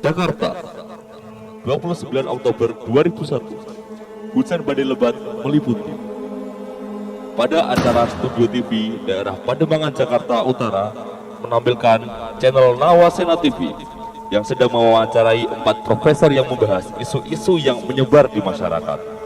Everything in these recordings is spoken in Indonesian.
Jakarta, 29 Oktober 2001. Hujan badai lebat meliputi. Pada acara Studio TV daerah Pademangan Jakarta Utara menampilkan channel Nawasena TV yang sedang mewawancarai 4 profesor yang membahas isu-isu yang menyebar di masyarakat.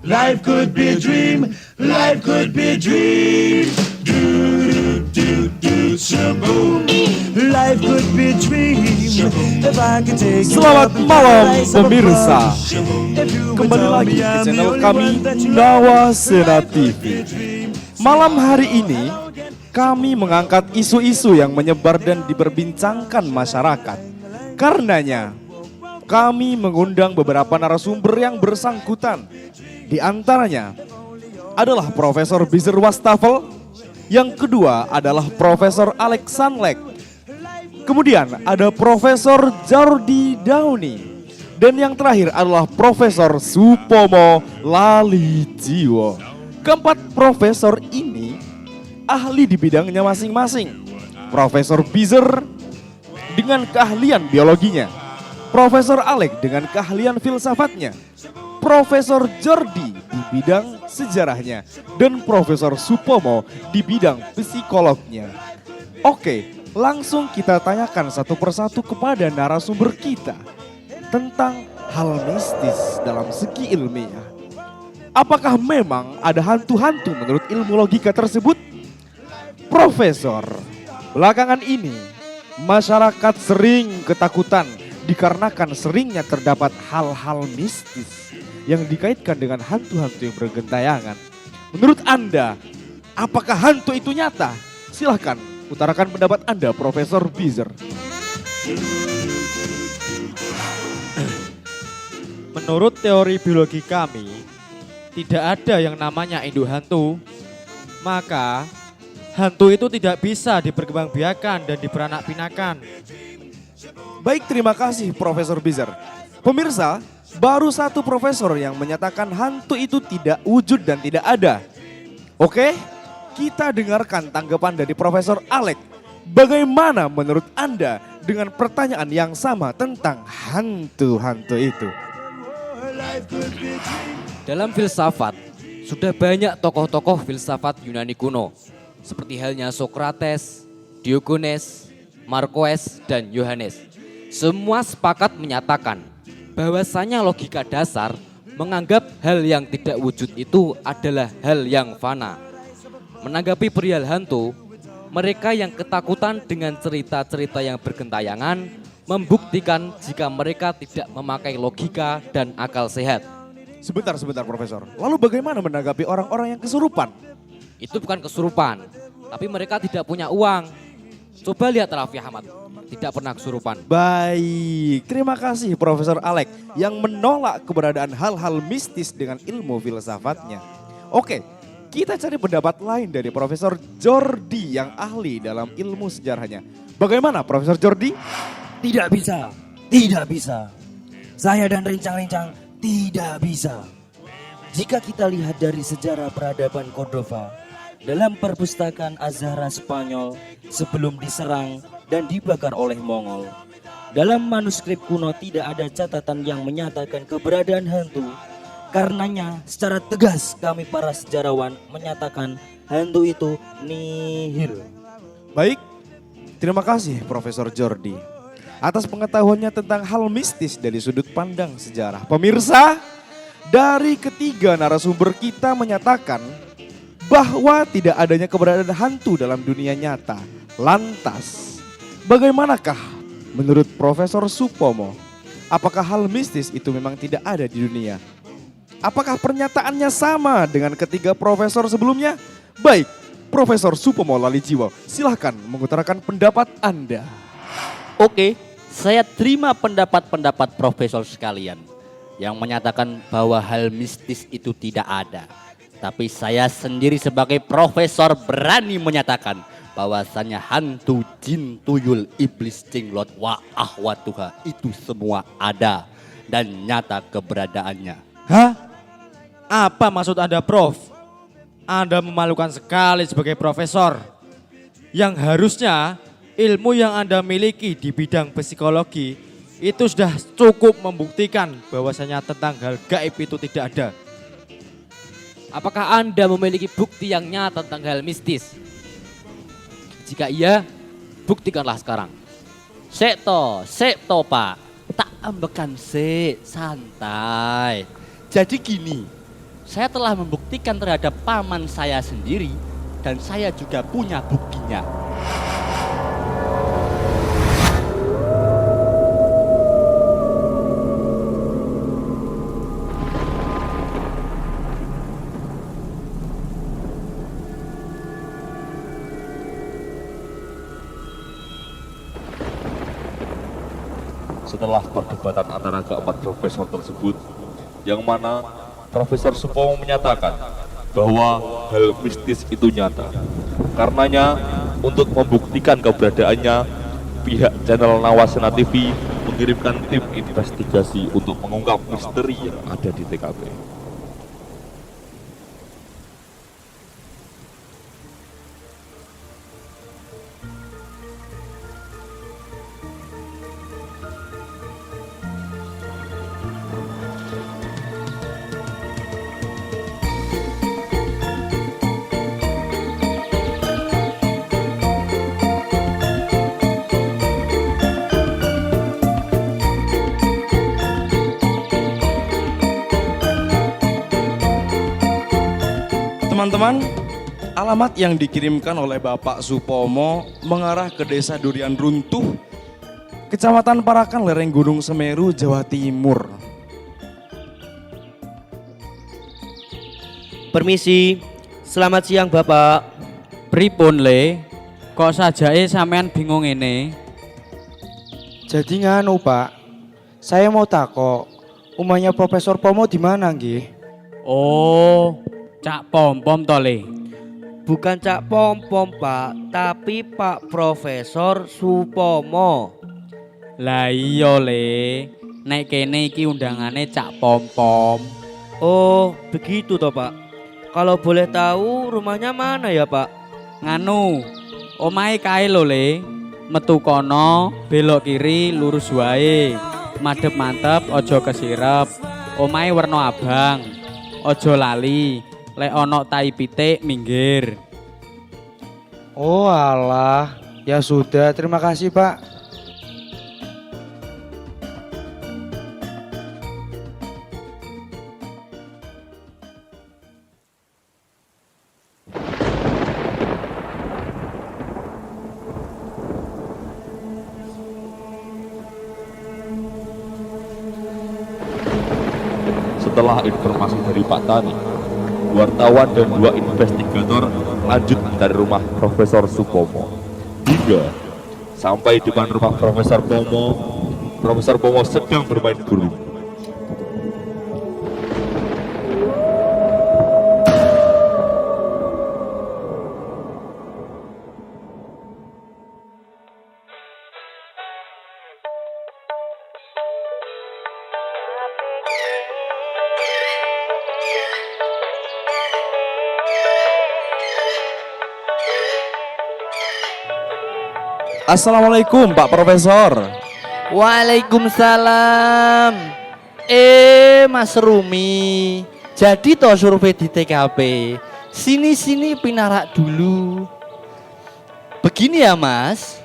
Life could be a dream, life could be a dream. Do do do shaboom. Life could be a dream if I could take you. Selamat malam pemirsa. Kembali lagi ke channel kami Nawasena TV. Malam hari ini kami mengangkat isu-isu yang menyebar dan diperbincangkan masyarakat. Karenanya kami mengundang beberapa narasumber yang bersangkutan. Di antaranya adalah Profesor Bizer Wastafel, yang kedua adalah Profesor Alex Sanlek, kemudian ada Profesor Jordi Dauni, dan yang terakhir adalah Profesor Supomo Lalijiwo. Keempat profesor ini ahli di bidangnya masing-masing. Profesor Bizer dengan keahlian biologinya, Profesor Alex dengan keahlian filsafatnya, Profesor Jordi di bidang sejarahnya, dan Profesor Supomo di bidang psikolognya. Oke, langsung kita tanyakan satu persatu kepada narasumber kita tentang hal mistis dalam segi ilmiah. Apakah memang ada hantu-hantu menurut ilmu logika tersebut? Profesor, belakangan ini masyarakat sering ketakutan dikarenakan seringnya terdapat hal-hal mistis yang dikaitkan dengan hantu-hantu yang bergentayangan. Menurut Anda, apakah hantu itu nyata? Silahkan utarakan pendapat Anda, Profesor Bizer. Menurut teori biologi kami, tidak ada yang namanya induk hantu. Maka, hantu itu tidak bisa diperkembangbiakan dan diperanak-pinakan. Baik, terima kasih Profesor Bizer. Pemirsa, baru satu profesor yang menyatakan hantu itu tidak wujud dan tidak ada. Oke, kita dengarkan tanggapan dari Profesor Alex. Bagaimana menurut Anda dengan pertanyaan yang sama tentang hantu-hantu itu? Dalam filsafat, sudah banyak tokoh-tokoh filsafat Yunani kuno, seperti halnya Sokrates, Diogenes, Marquez, dan Yohanes. Semua sepakat menyatakan bahwasanya logika dasar menganggap hal yang tidak wujud itu adalah hal yang fana. Menanggapi perihal hantu, mereka yang ketakutan dengan cerita-cerita yang bergentayangan membuktikan jika mereka tidak memakai logika dan akal sehat. Sebentar Profesor. Lalu bagaimana menanggapi orang-orang yang kesurupan? Itu bukan kesurupan, tapi mereka tidak punya uang. Coba lihat Raffi Ahmad, tidak pernah kesurupan. Baik, terima kasih Profesor Alex yang menolak keberadaan hal-hal mistis dengan ilmu filsafatnya. Oke, kita cari pendapat lain dari Profesor Jordi yang ahli dalam ilmu sejarahnya. Bagaimana Profesor Jordi? Tidak bisa, tidak bisa. Saya dan rincang-rincang tidak bisa. Jika kita lihat dari sejarah peradaban Cordova, dalam perpustakaan Azhara Spanyol sebelum diserang dan dibakar oleh Mongol, dalam manuskrip kuno tidak ada catatan yang menyatakan keberadaan hantu. Karenanya secara tegas kami para sejarawan menyatakan hantu itu nihil. Baik, terima kasih Profesor Jordi atas pengetahuannya tentang hal mistis dari sudut pandang sejarah. Pemirsa, dari ketiga narasumber kita menyatakan bahwa tidak adanya keberadaan hantu dalam dunia nyata. Lantas, bagaimanakah menurut Profesor Supomo? Apakah hal mistis itu memang tidak ada di dunia? Apakah pernyataannya sama dengan ketiga profesor sebelumnya? Baik, Profesor Supomo Lalijiwo, silahkan mengutarakan pendapat Anda. Oke, saya terima pendapat-pendapat profesor sekalian yang menyatakan bahwa hal mistis itu tidak ada. Tapi saya sendiri sebagai profesor berani menyatakan bahwasannya hantu, jin, tuyul, iblis, cinglot, wa ahwatuha itu semua ada dan nyata keberadaannya. Hah? Apa maksud Anda, Prof? Anda memalukan sekali sebagai profesor yang harusnya ilmu yang Anda miliki di bidang psikologi itu sudah cukup membuktikan bahwasanya tentang hal gaib itu tidak ada. Apakah Anda memiliki bukti yang nyata tentang hal mistis? Jika iya, buktikanlah sekarang. Sek to Pak. Tak ambekan sik, santai. Jadi gini, saya telah membuktikan terhadap paman saya sendiri dan saya juga punya buktinya. Setelah perdebatan antara keempat profesor tersebut, yang mana Profesor Supomo menyatakan bahwa hal mistis itu nyata. Karenanya, untuk membuktikan keberadaannya, pihak channel Nawasena TV mengirimkan tim investigasi untuk mengungkap misteri yang ada di TKP. Teman-teman, alamat yang dikirimkan oleh Bapak Supomo mengarah ke Desa Durian Runtuh, Kecamatan Parakan, lereng Gunung Semeru, Jawa Timur. Permisi, selamat siang Bapak. Pripun le? Kok sajae sampean bingung ini? Jadi nganu Pak, saya mau takok, umahnya Profesor Pomo di mana nggih? Oh, Cak Pom-pom to le. Bukan Cak Pom-pom Pak, tapi Pak Profesor Supomo. Lah iya le, nek kene iki undangane Cak Pom-pom. Oh, begitu toh Pak. Kalau boleh tahu rumahnya mana ya Pak? Nganu, omahe kae lho le. Metu kono, belok kiri, lurus wae. Madhep mantep, ojo kesirep. Omahe werna abang. Ojo lali. Lek ono tai pitik minggir. Oh alah, ya sudah, terima kasih Pak. Setelah informasi dari Pak Tani, wartawan dan dua investigator lanjut mencari rumah Profesor Supomo. Hingga sampai di depan rumah Profesor Pomo sedang bermain burung. Assalamualaikum Pak Profesor. Waalaikumsalam. Mas Rumi, jadi toh survei di TKP. Sini pinarak dulu. Begini ya Mas,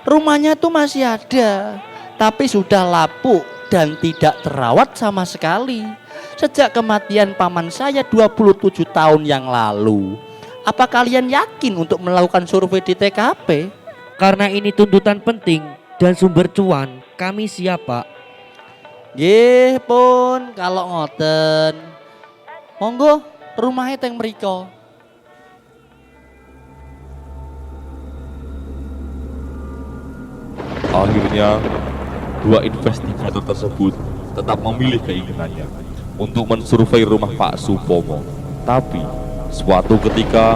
rumahnya tuh masih ada, tapi sudah lapuk dan tidak terawat sama sekali. Sejak kematian paman saya 27 tahun yang lalu. Apa kalian yakin untuk melakukan survei di TKP? Karena ini tuntutan penting dan sumber cuan, kami siap Pak. Nggih pun kalau ngoten. Monggo rumahnya teng mriko. Akhirnya, dua investigator tersebut tetap memilih keinginannya untuk mensurvei rumah Pak Supomo. Tapi, suatu ketika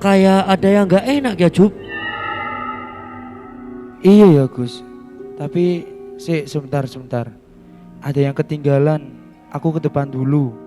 kayak ada yang nggak enak ya Jup. Iya ya Gus. Tapi sebentar. Ada yang ketinggalan. Aku ke depan dulu.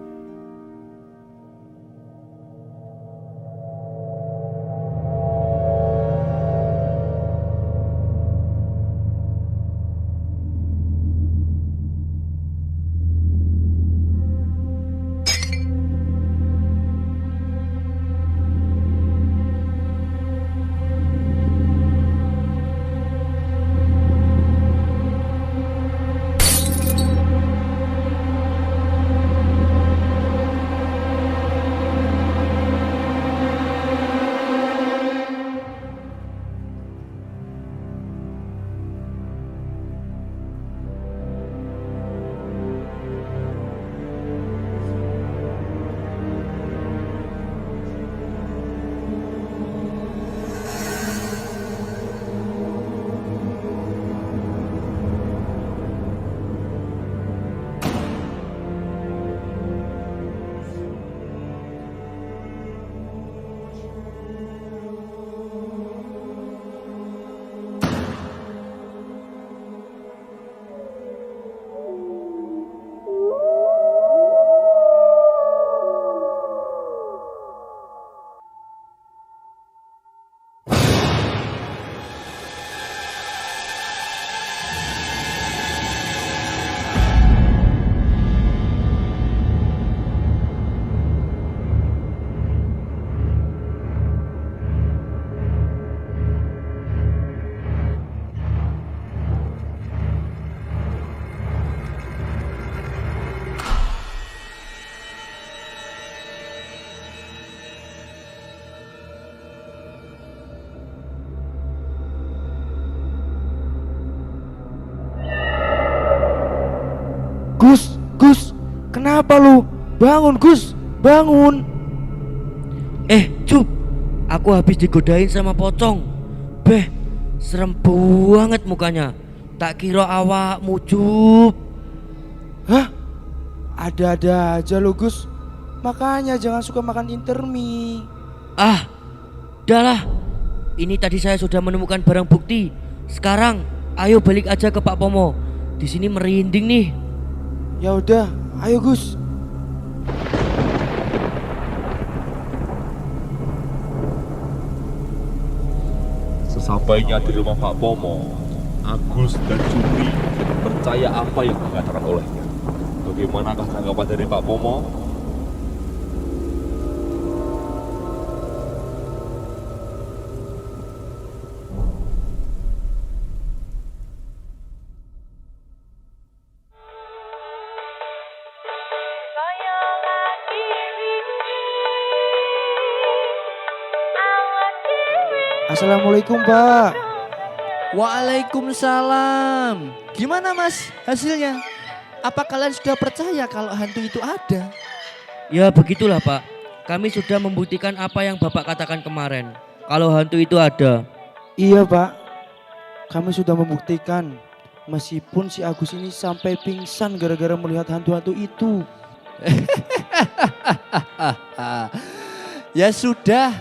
Gus, kenapa lu? Bangun Gus, bangun. Jup, aku habis digodain sama pocong. Beh, serem banget mukanya. Tak kira awakmu Jup. Hah? Ada-ada aja lu Gus. Makanya jangan suka makan intermi. Ah, udahlah. Ini tadi saya sudah menemukan barang bukti. Sekarang ayo balik aja ke Pak Pomo. Di sini merinding nih. Ya udah, ayo Gus. Sesampainya di rumah Pak Pomo, Agus dan Jupri percaya apa yang dikatakan olehnya. Bagaimanakah tanggapan dari Pak Pomo? Assalamualaikum Pak. Waalaikumsalam. Gimana Mas hasilnya? Apa kalian sudah percaya kalau hantu itu ada? Ya begitulah Pak. Kami sudah membuktikan apa yang Bapak katakan kemarin. Kalau hantu itu ada. Iya Pak, kami sudah membuktikan. Meskipun si Agus ini sampai pingsan gara-gara melihat hantu-hantu itu. Ya sudah,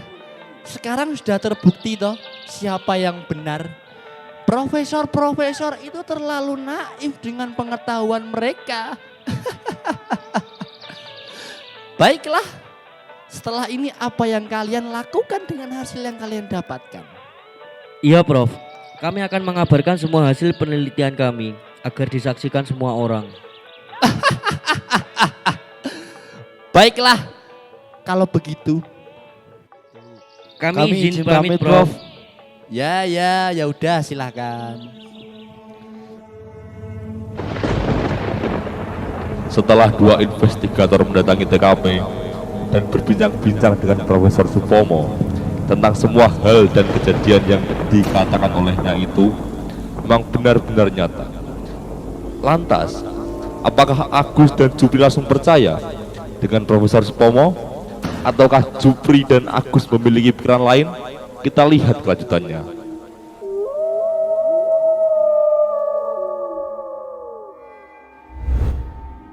sekarang sudah terbukti toh siapa yang benar. Profesor-profesor itu terlalu naif dengan pengetahuan mereka. Baiklah, setelah ini apa yang kalian lakukan dengan hasil yang kalian dapatkan? Iya Prof, kami akan mengabarkan semua hasil penelitian kami agar disaksikan semua orang. Baiklah, kalau begitu Kami izin pamit Prof. Ya udah silakan. Setelah dua investigator mendatangi TKP dan berbincang-bincang dengan Profesor Supomo tentang semua hal dan kejadian yang dikatakan olehnya itu memang benar-benar nyata. Lantas, apakah Agus dan Jupri langsung percaya dengan Profesor Supomo? Ataukah Jupri dan Agus memiliki pikiran lain? Kita lihat kelanjutannya.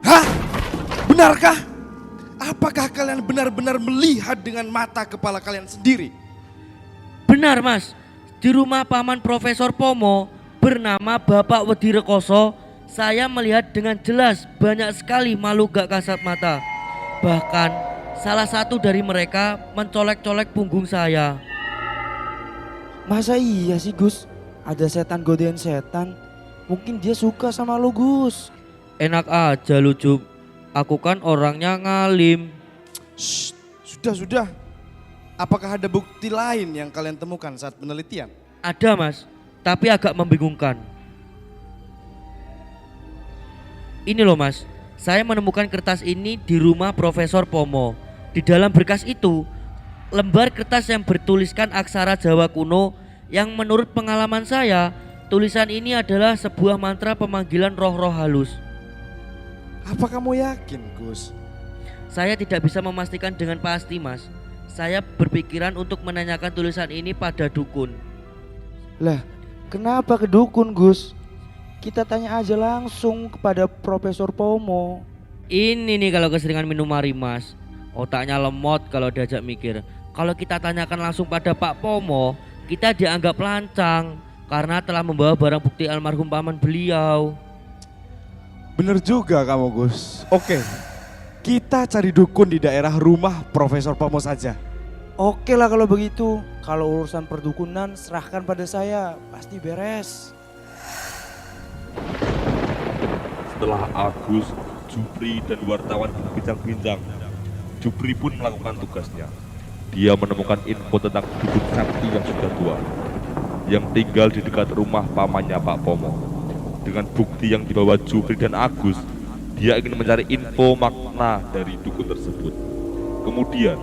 Hah? Benarkah? Apakah kalian benar-benar melihat dengan mata kepala kalian sendiri? Benar Mas, di rumah paman Profesor Pomo bernama Bapak Wedirekoso, saya melihat dengan jelas banyak sekali makhluk gak kasat mata. Bahkan salah satu dari mereka mencolek-colek punggung saya. Masa iya sih Gus? Ada setan godain setan. Mungkin dia suka sama lu Gus. Enak aja lu Jup, aku kan orangnya ngalim. Shh, sudah. Apakah ada bukti lain yang kalian temukan saat penelitian? Ada Mas, tapi agak membingungkan. Ini loh Mas, saya menemukan kertas ini di rumah Profesor Pomo. Di dalam berkas itu, lembar kertas yang bertuliskan aksara Jawa kuno yang menurut pengalaman saya, tulisan ini adalah sebuah mantra pemanggilan roh-roh halus. Apa kamu yakin, Gus? Saya tidak bisa memastikan dengan pasti Mas. Saya berpikiran untuk menanyakan tulisan ini pada dukun. Lah, kenapa ke dukun Gus? Kita tanya aja langsung kepada Profesor Pomo. Ini nih kalau keseringan minum mari Mas, otaknya lemot kalau diajak mikir. Kalau kita tanyakan langsung pada Pak Pomo, kita dianggap lancang karena telah membawa barang bukti almarhum paman beliau. Bener juga kamu Gus. Oke, kita cari dukun di daerah rumah Profesor Pomo saja. Oke lah kalau begitu. Kalau urusan perdukunan serahkan pada saya, pasti beres. Setelah Agus, Jupri dan wartawan berbincang-bincang, Jupri pun melakukan tugasnya. Dia menemukan info tentang dukun sakti yang sudah tua, yang tinggal di dekat rumah pamannya Pak Pomo. Dengan bukti yang dibawa Jupri dan Agus, dia ingin mencari info makna dari dukun tersebut. Kemudian,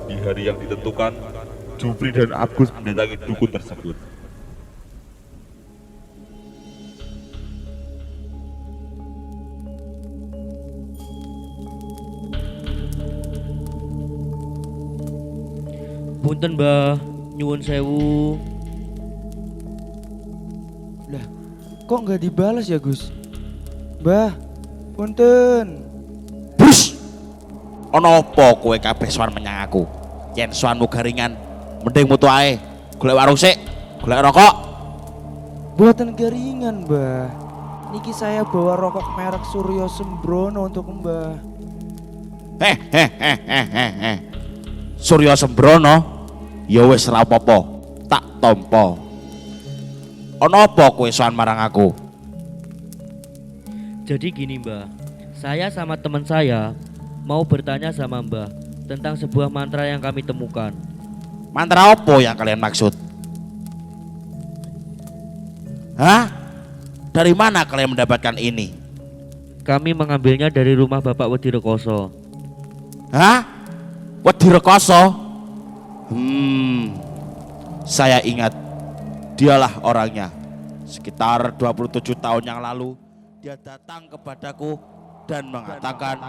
di hari yang ditentukan, Jupri dan Agus mendatangi dukun tersebut. Punten Mbah, nyuwun sewu. Lah, kok nggak dibalas ya Gus? Mbah, punten. Bus! Ono apa kowe kabeh sowan menyang aku? Yen sowanmu garingan, mending mutu ae. Golek warung sik, golek rokok. Buatan garingan Mbah. Niki saya bawa rokok merek Suryo Sembrono untuk Mbah. Suryo Sembrono? Ya wis ora apa-apa, tak tampa. Ono apa kowe sowan marang aku? Jadi gini Mbah, saya sama teman saya mau bertanya sama Mbah tentang sebuah mantra yang kami temukan. Mantra apa yang kalian maksud? Hah? Dari mana kalian mendapatkan ini? Kami mengambilnya dari rumah Bapak Wedirekoso. Hah? Wedirekoso? Saya ingat, dialah orangnya. Sekitar 27 tahun yang lalu, dia datang kepadaku dan mengatakan,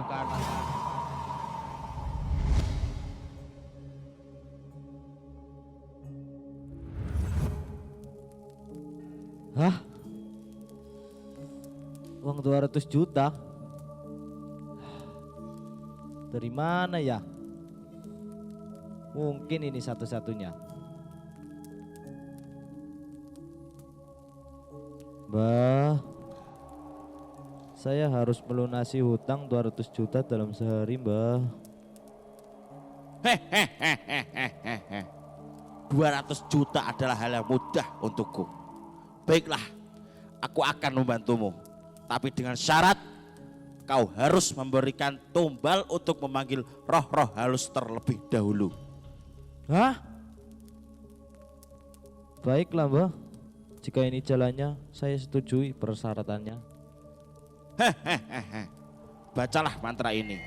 Hah? Uang 200 juta? Dari mana ya? Mungkin ini satu-satunya. Mbah, saya harus melunasi hutang 200 juta dalam sehari, Mbah. 200 juta adalah hal yang mudah untukku. Baiklah, aku akan membantumu. Tapi dengan syarat, kau harus memberikan tumbal untuk memanggil roh-roh halus terlebih dahulu. Hah? Baiklah, Mbah. Jika ini jalannya, saya setujui persyaratannya. Bacalah mantra ini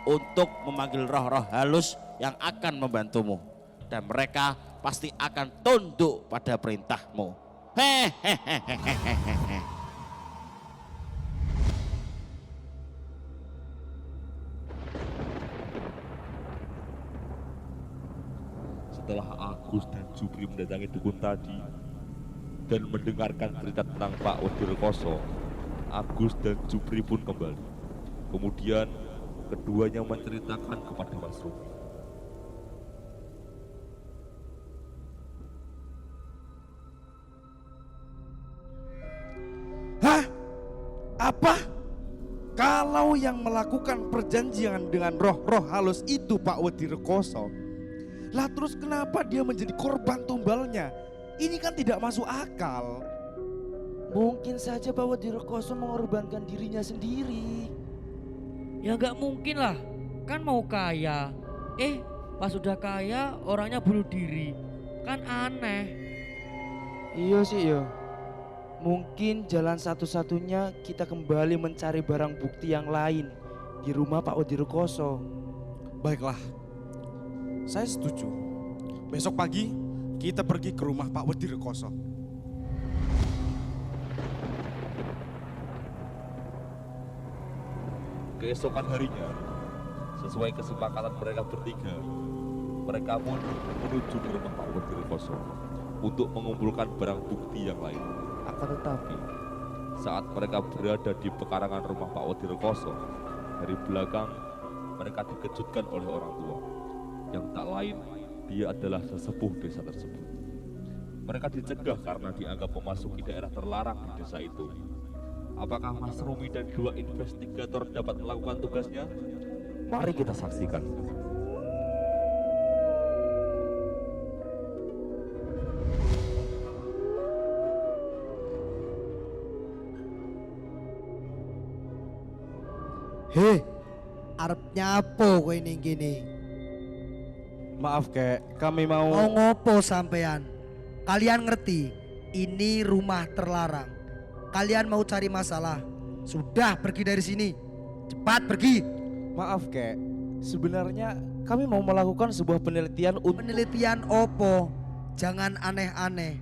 untuk memanggil roh-roh halus yang akan membantumu. Dan mereka pasti akan tunduk pada perintahmu. Setelah Agus dan Jupri mendatangi dukun tadi dan mendengarkan cerita tentang Pak Wedirekoso, Agus dan Jupri pun kembali. Kemudian keduanya menceritakan kepada Mas Rumi. Apa? Kalau yang melakukan perjanjian dengan roh-roh halus itu Pak Wedi Rekoso, lah terus kenapa dia menjadi korban tumbalnya? Ini kan tidak masuk akal. Mungkin saja Pak Wedi Rekoso mengorbankan dirinya sendiri. Ya nggak mungkin lah, kan mau kaya. Pas udah kaya orangnya bunuh diri. Kan aneh. Iya sih ya. Mungkin jalan satu-satunya kita kembali mencari barang bukti yang lain di rumah Pak Wedi Rekoso. Baiklah, saya setuju. Besok pagi kita pergi ke rumah Pak Wedi Rekoso. Keesokan harinya, sesuai kesepakatan mereka bertiga, mereka pun menuju ke rumah Pak Wedi Rekoso untuk mengumpulkan barang bukti yang lain. Akan tetapi, saat mereka berada di pekarangan rumah Pak Wedi Rekoso, dari belakang mereka dikejutkan oleh orang tua yang tak lain dia adalah sesepuh desa tersebut. Mereka dicegah karena dianggap memasuki daerah terlarang di desa itu. Apakah Mas Rumi dan dua investigator dapat melakukan tugasnya? Mari kita saksikan. Hei, arep nyapo kowe ning kene? Maaf kek, kami mau... Mau ngopo sampean? Kalian ngerti, ini rumah terlarang. Kalian mau cari masalah? Sudah, pergi dari sini. Cepat pergi. Maaf kek, sebenarnya kami mau melakukan sebuah penelitian untuk... Penelitian opo? Jangan aneh-aneh.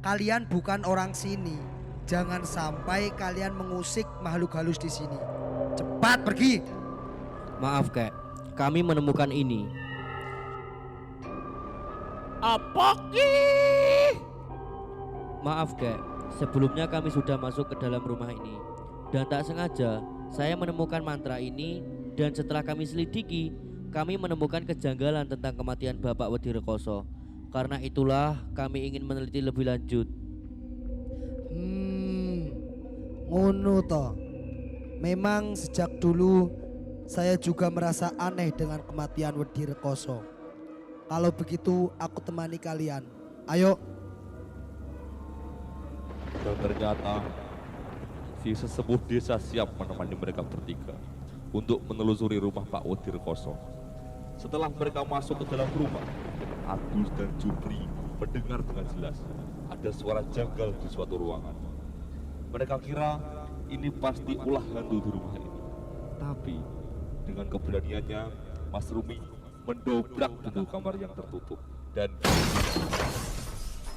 Kalian bukan orang sini. Jangan sampai kalian mengusik makhluk halus di sini. Cepat pergi. Maaf kek, kami menemukan ini. Apa ki? Maaf kek, sebelumnya kami sudah masuk ke dalam rumah ini. Dan tak sengaja saya menemukan mantra ini. Dan setelah kami selidiki, kami menemukan kejanggalan tentang kematian Bapak Wedi Rekoso. Karena itulah kami ingin meneliti lebih lanjut. Ngono toh. Memang sejak dulu saya juga merasa aneh dengan kematian Wedi Rekoso. Kalau begitu aku temani kalian. Ayo. Dan ternyata si sesepuh desa siap menemani mereka bertiga untuk menelusuri rumah Pak Wedi Rekoso. Setelah mereka masuk ke dalam rumah, Agus dan Jupri mendengar dengan jelas ada suara janggal di suatu ruangan. Mereka kira ini pasti ulah hantu di rumah ini. Tapi dengan keberaniannya, Mas Rumi mendobrak pintu kamar yang tertutup dan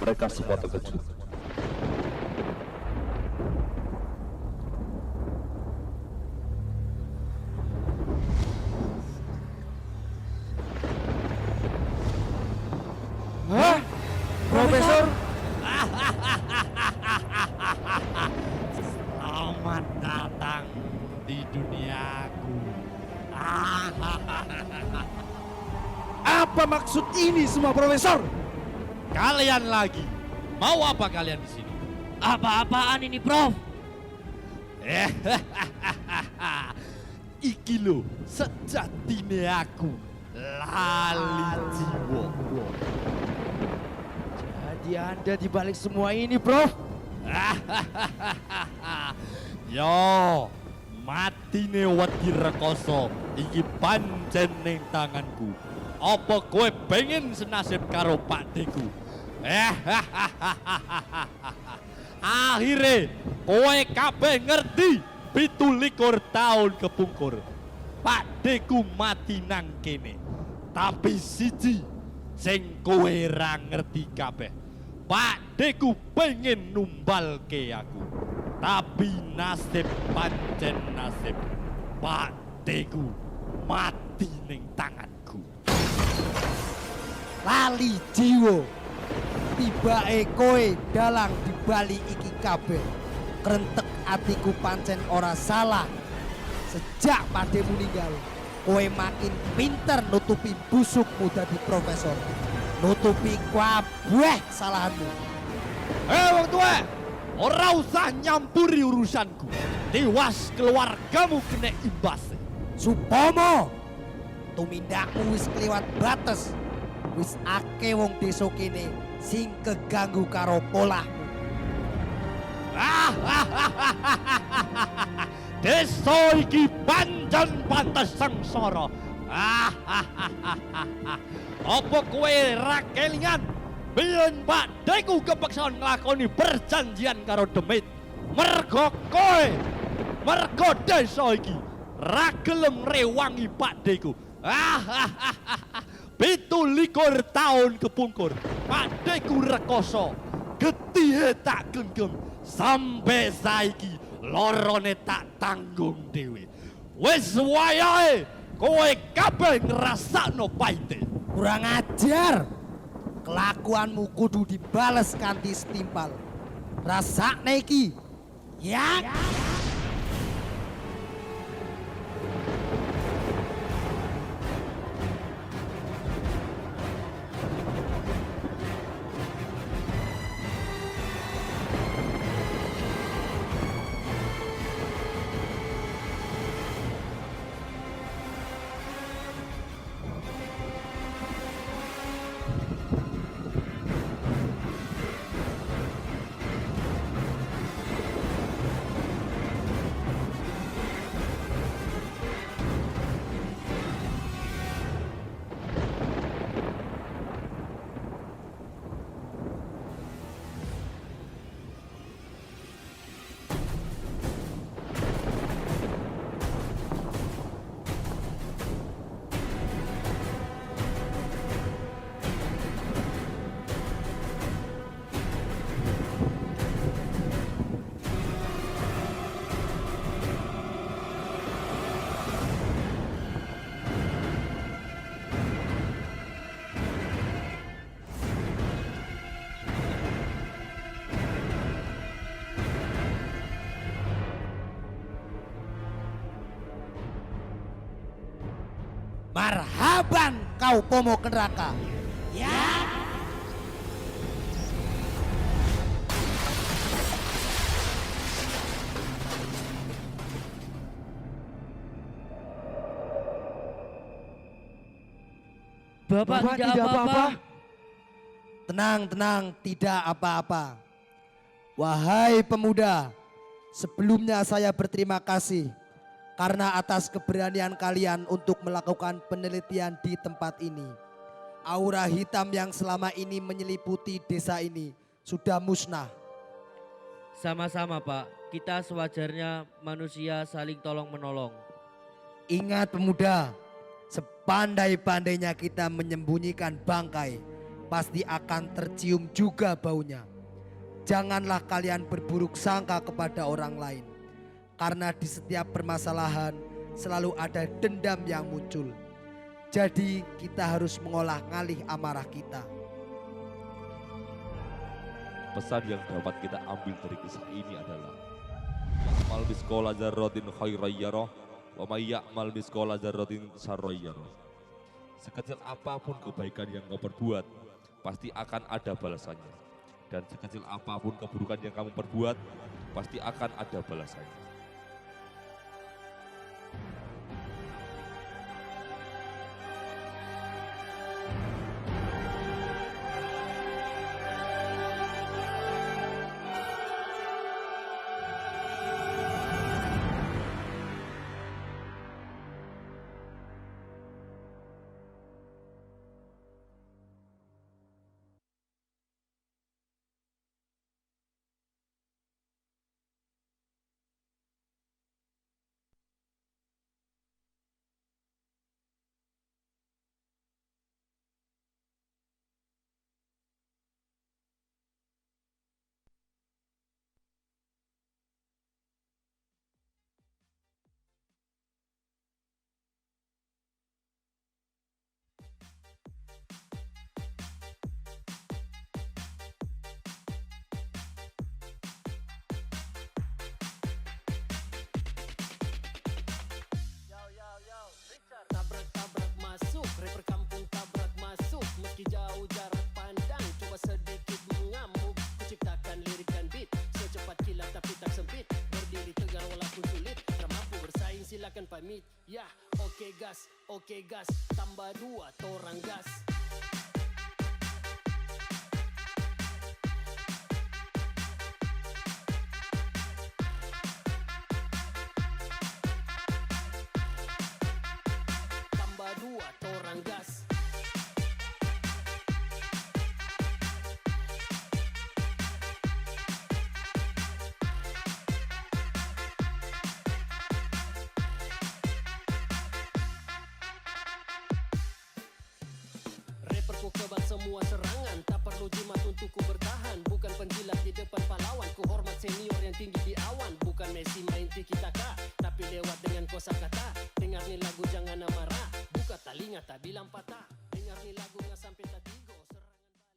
mereka semua terkejut. Hah? Profesor? Selamat datang di duniaku. Apa maksud ini semua, Profesor? Kalian lagi mau apa kalian di sini? Apa-apaan ini, Prof? Iki lo sejatine aku lali jiwa. Jadi Anda dibalik semua ini, Prof? Yo, matine Wedi Rekoso iki pancen ning tanganku. Apa kowe pengen senasib karo pakdeku? Akhire kowe kabeh ngerti 17 tahun kepungkur pakdeku mati nang kene. Tapi siji sing kowe ra ngerti kabeh, pakdeku pengen numbalke aku. Tapi nasib pancen nasib, pakdeku mati ning tanganku. Lali jiwo. Tibake kowe dalang dibali iki kabeh. Krentek atiku pancen ora salah. Sejak Pakde meninggal, kowe makin pinter nutupi busukmu dadi profesor. Nutupi kabeh kesalahanmu. Wong tua, ora usah nyampuri urusanku. tiwas keluargamu kena imbas. Supomo, tumindakmu wis kliwat bates. Wis akeh wong desa kene sing keganggu karo polahmu. Desa iki pancen pantes sengsara. Apa kowe ra kelingan biyen pakdeku kepeksa nglakoni perjanjian karo Demit mergo kowe, mergo desa iki ra gelem rewangi pakdeku. 17 tahun kepungkur pakdeku rekoso getihe tak genggam sampai saiki lorone tak tanggung dewe. Wis wayahe kowe kabeh ngrasakno paite. Kurang ajar. Kelakuanmu kudu dibales kanthi setimpal. Rasakne iki. Ya. Marhaban kau Pomo Kenraka. Ya. Bapak tidak apa-apa. Tenang, tenang, tidak apa-apa. Wahai pemuda, sebelumnya saya berterima kasih karena atas keberanian kalian untuk melakukan penelitian di tempat ini. Aura hitam yang selama ini menyeliputi desa ini sudah musnah. Sama-sama Pak, kita sewajarnya manusia saling tolong menolong. Ingat pemuda, sepandai-pandainya kita menyembunyikan bangkai, pasti akan tercium juga baunya. Janganlah kalian berburuk sangka kepada orang lain. Karena di setiap permasalahan selalu ada dendam yang muncul. Jadi kita harus mengolah ngalih amarah kita. Pesan yang dapat kita ambil dari kisah ini adalah ya'mal misqala dzarratin khairan yarah wa may ya'mal misqala dzarratin syarran yarah. Sekecil apapun kebaikan yang kau perbuat, pasti akan ada balasannya. Dan sekecil apapun keburukan yang kamu perbuat, pasti akan ada balasannya. pamit. Ya, oke gas, tambah 2 torang gas. Tambah 2 torang gas. Rapperku kebal semua serangan, tak perlu jimat untuk ku bertahan. Bukan penjilat di depan pahlawan, ku hormat senior yang tinggi di awan. Bukan Messi main tiki-taka, tapi lewat dengan kosakata. Dengar nih lagu jangan marah, buka telinga tak bilang patah. Dengar nih lagu nggak sampai tak